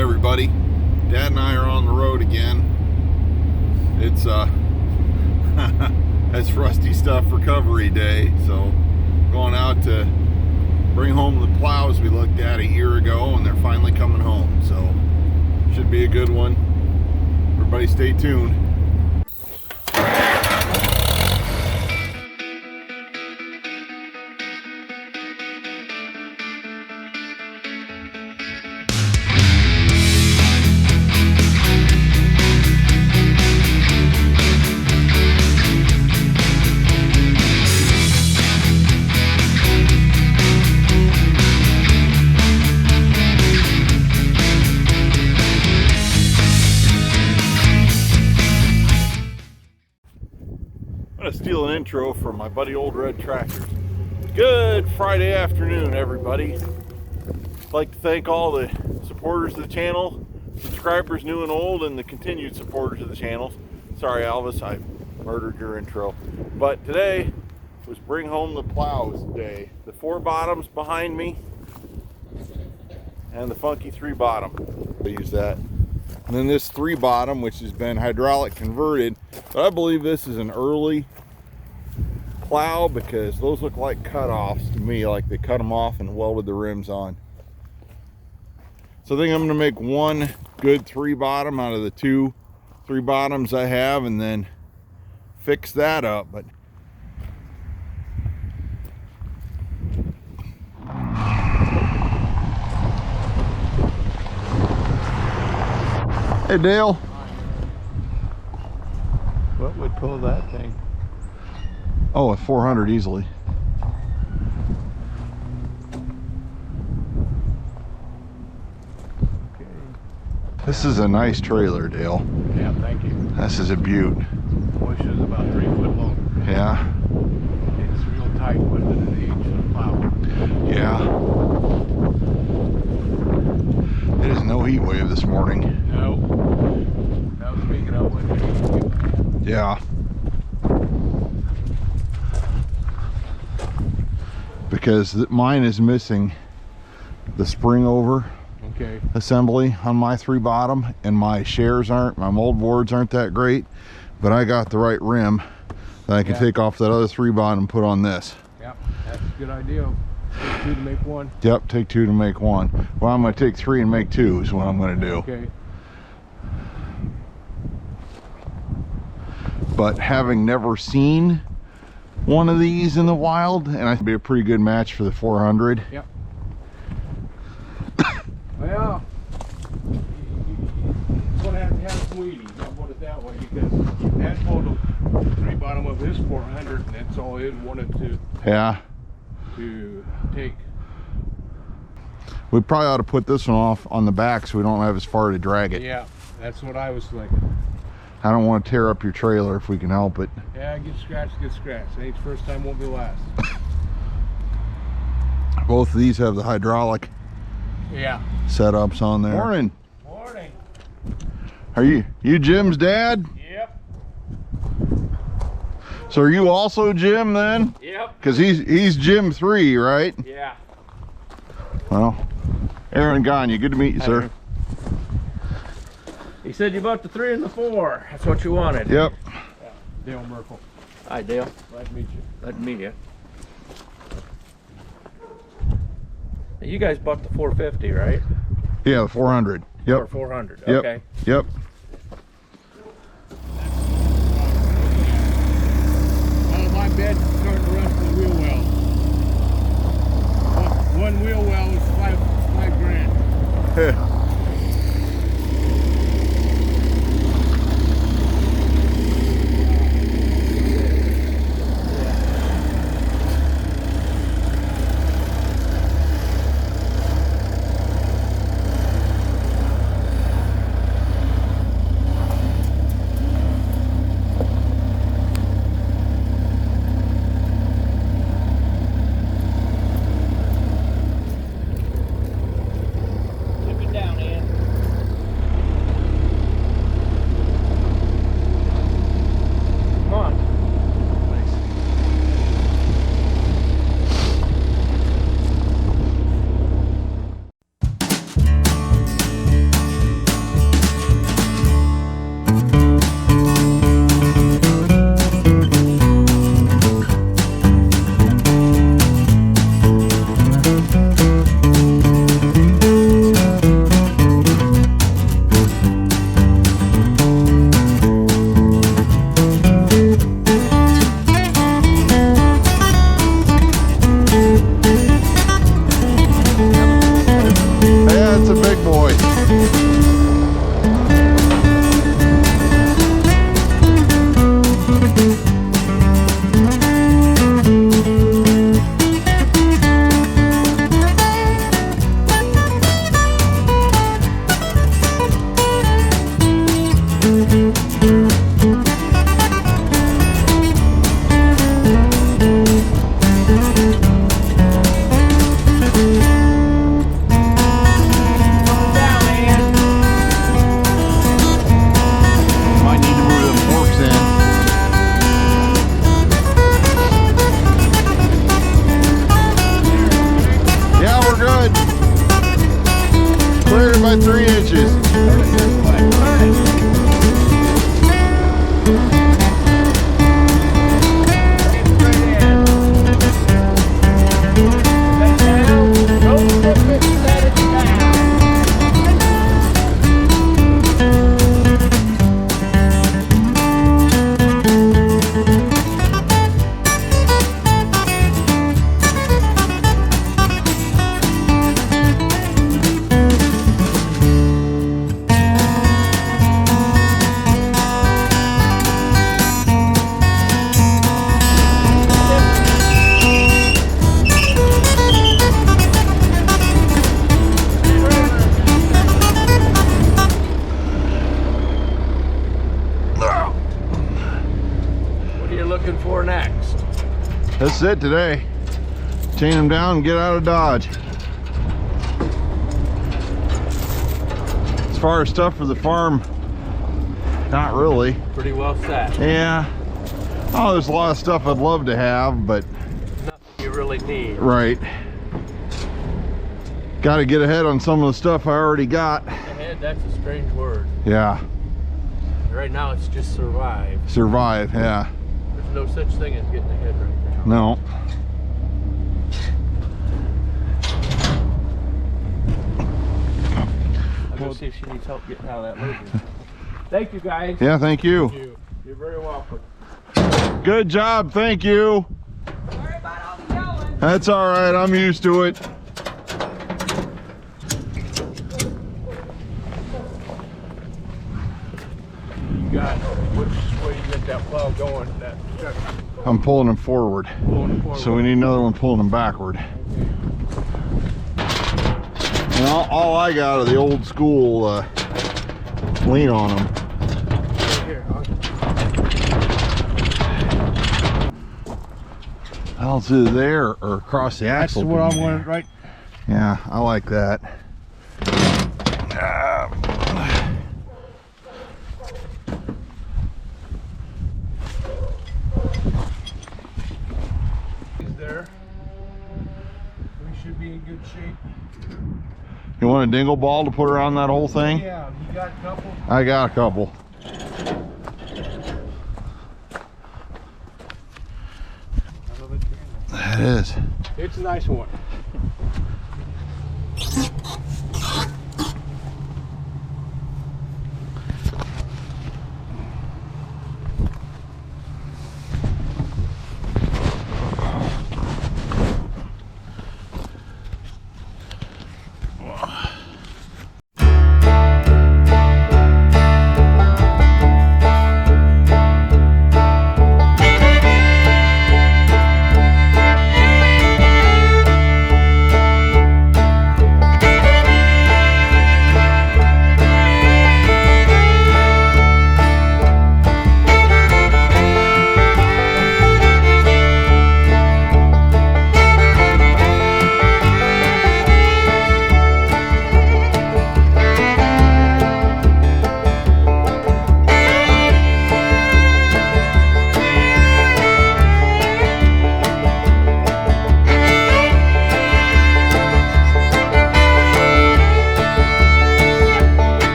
everybody. Dad and I are on the road again. It's that's Rusty Stuff recovery day, so going out to bring home the plows we looked at a year ago, and they're finally coming home, so should be a good one. Everybody stay tuned. I'm going to steal an intro from my buddy Old Red Tractors. Good Friday afternoon, everybody. I'd like to thank all the supporters of the channel, subscribers new and old, and the continued supporters of the channel. Sorry, Elvis, I murdered your intro. But today was Bring Home the Plows Day. The 4 bottoms behind me and the funky 3 bottom. I use that. And then this 3 bottom, which has been hydraulic converted, but I believe this is an early plow because those look like cut-offs to me, like they cut them off and welded the rims on. So I think I'm going to make one good 3 bottom out of the 2 3 bottoms I have, and then fix that up. But hey Dale, what would pull that thing? oh, a 400 easily. Okay. This is a nice trailer, Dale. Yeah, thank you. This is a beaut. Wish it was about 3 foot long. Yeah. It's real tight with an inch of the plow. Yeah. It is no heat wave this morning. No. That was speaking of wind. Yeah. Because mine is missing the spring over Okay. assembly on my 3 bottom, and my shares aren't, my mold boards aren't that great, but I got the right rim that I can take off that other 3 bottom and put on this. Yep, that's a good idea. Take 2 to make 1. Yep, take 2 to make 1. Well, I'm going to take 3 and make 2 is what I'm going to do. Okay. But having never seen one of these in the wild, and I think it'd be a pretty good match for the 400. Yep. Well, it's going to have some weedies, I'll put it that way, because that pulled the 3 bottom of his 400, and that's all it wanted to take. We probably ought to put this one off on the back so we don't have as far to drag it. Yeah, that's what I was thinking. I don't want to tear up your trailer if we can help it. Yeah, get scratched. Ain't first time, won't be last. Both of these have the hydraulic setups on there. Morning. Morning. Are you Jim's dad? Yep. So are you also Jim then? Yep. Because he's Jim 3, right? Yeah. Well, Aaron Gagne, good to meet you, sir. He said you bought the 3 and the 4. That's what you wanted. Yep. Yeah. Dale Merkel. Hi, Dale. Glad to meet you. Glad to meet you. You guys bought the 450, right? Yeah, the 400. Yep. Or 400. Yep. Okay. Yep. My bed's starting to rust the wheel well. One wheel well is five grand. Tip it down. big boy. By 3 inches. For next. That's it today. Chain them down and get out of Dodge. As far as stuff for the farm, not really. Pretty well set. Yeah. Oh, there's a lot of stuff I'd love to have, but nothing you really need. Right. Got to get ahead on some of the stuff I already got. Ahead, that's a strange word. Yeah. Right now it's just survive. Survive, yeah. No such thing as getting ahead right now. No. I'm gonna see if she needs help getting out of that loader. Thank you, guys. Yeah, thank you. You're very welcome. Good job, thank you. Sorry about all the yelling. That's all right, I'm used to it. You got which way you get that plow going? I'm pulling them forward. So we need another one pulling them backward. And all I got are the old school lean on them. Here, I'll do there or across the axle. that's what I'm going right. Yeah, I like that. There. We should be in good shape. You want a dingle ball to put around that whole thing? Yeah, you got a couple? I got a couple. That is. It's a nice one.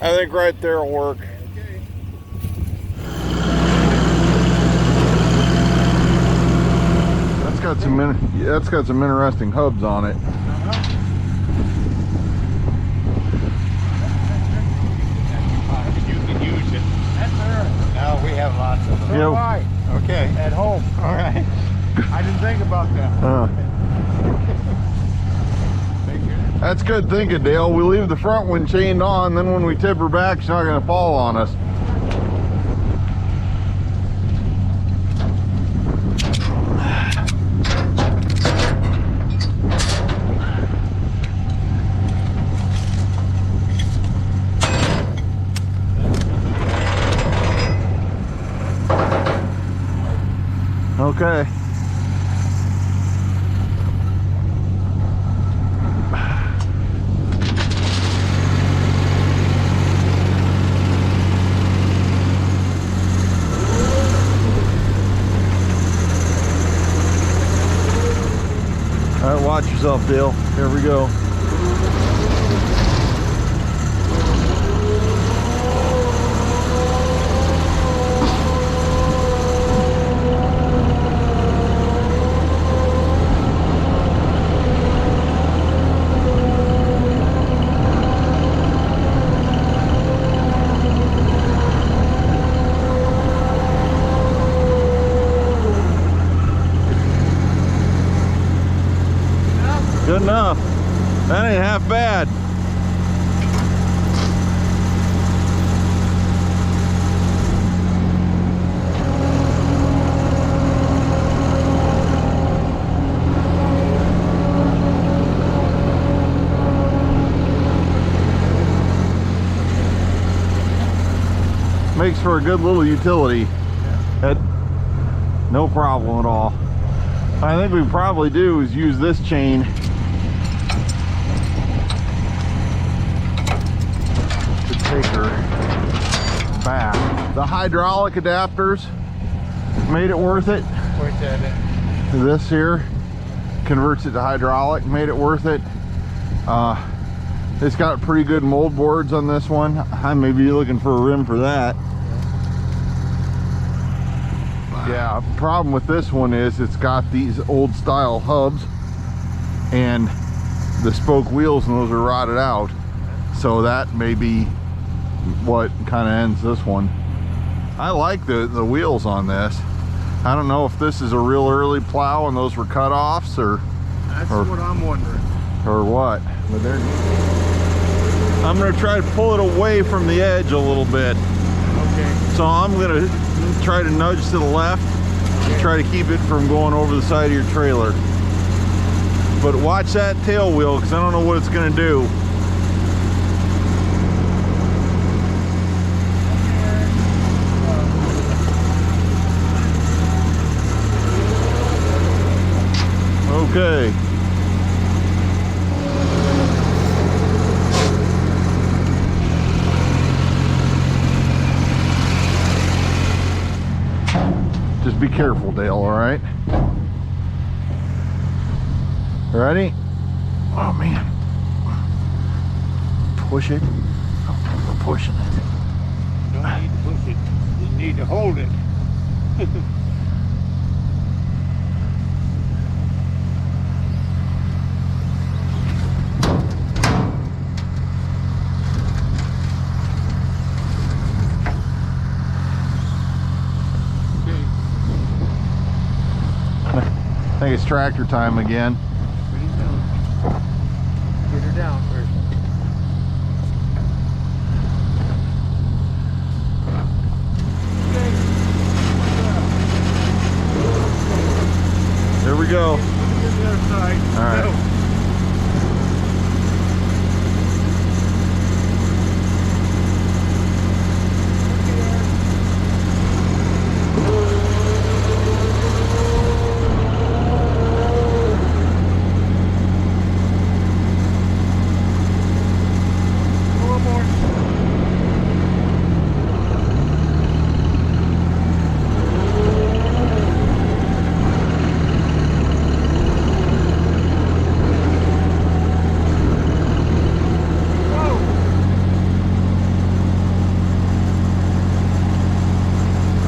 I think right there will work. Okay. That's got some interesting hubs on it. You can use it. That's her. No, we have lots of them. So do I. Okay. At home. All right. I didn't think about that. That's good thinking, Dale. We leave the front one chained on, then when we tip her back, she's not going to fall on us. Okay. All right, watch yourself, Dale. Here we go. Good enough. That ain't half bad. Makes for a good little utility. No problem at all. I think we probably do is use this chain to take her back. The hydraulic adapters made it worth it. Point that in. This here converts it to hydraulic, made it worth it. It's got pretty good mold boards on this one. I may be looking for a rim for that. Yeah, problem with this one is it's got these old style hubs and the spoke wheels, and those are rotted out. So that may be what kind of ends this one. I like the wheels on this. I don't know if this is a real early plow and those were cut-offs or What I'm wondering. or what. But I'm gonna try to pull it away from the edge a little bit. Okay. So I'm gonna try to nudge to the left and try to keep it from going over the side of your trailer. But watch that tail wheel, because I don't know what it's gonna do. Okay. Just be careful, Dale, all right? Ready? Oh, man. Push it. Oh, we're pushing it. Don't need to push it. You need to hold it. I think it's tractor time again. Get her down first. Here we go. Get the other side. All right. Go.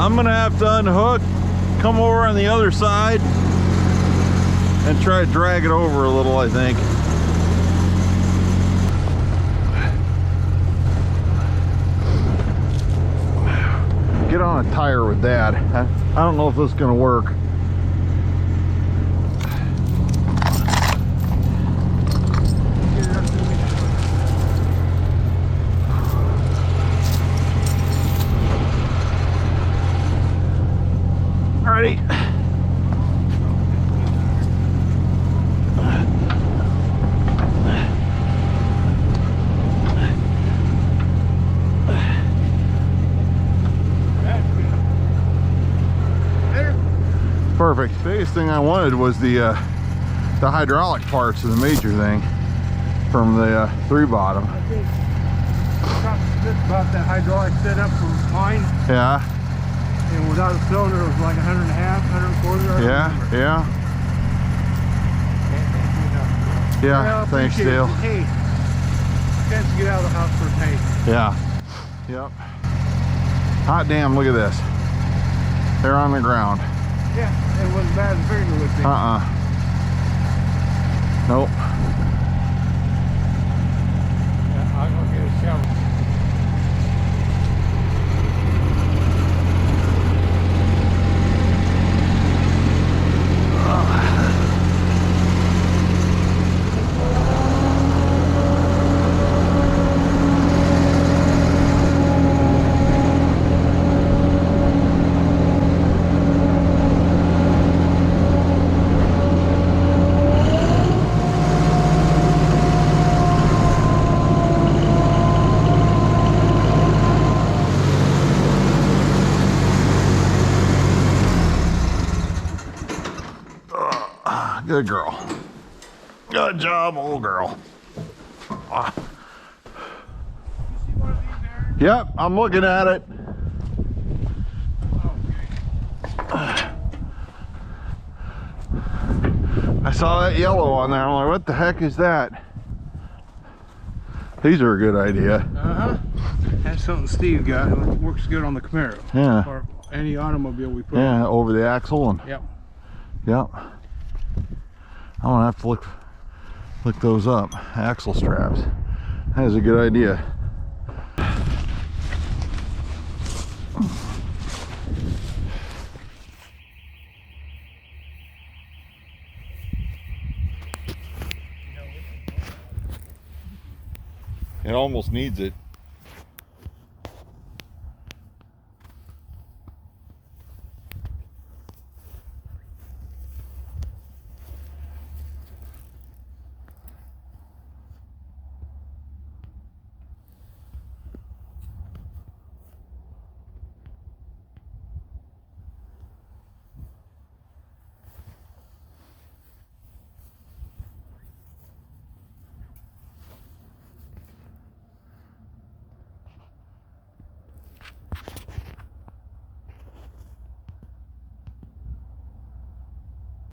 I'm gonna have to unhook, come over on the other side, and try to drag it over a little, I think. Get on a tire with Dad. I don't know if this is gonna work. Alrighty. Perfect. Biggest thing I wanted was the hydraulic parts of the major thing from the 3-bottom. I think that's about that hydraulic setup for mine. Yeah. And without a cylinder, it was like 100 and a half, 100 Yeah. Yeah. Yeah. Thanks, Dale. Hey, chance to get out of the house for a pay. Yeah. Yep. Hot damn! Look at this. They're on the ground. Yeah, it wasn't bad as I figured it would be. Nope. Yeah, I'll go get a shovel. Good girl. Good job, old girl. Ah. You see one of these there? Yep, I'm looking at it. I saw that yellow on there. I'm like, what the heck is that? These are a good idea. Uh-huh. That's something Steve got. It works good on the Camaro. Yeah. Or any automobile we put Yeah, on. over the axle and Yep. yep. I'm gonna have to look those up. Axle straps. That is a good idea. It almost needs it.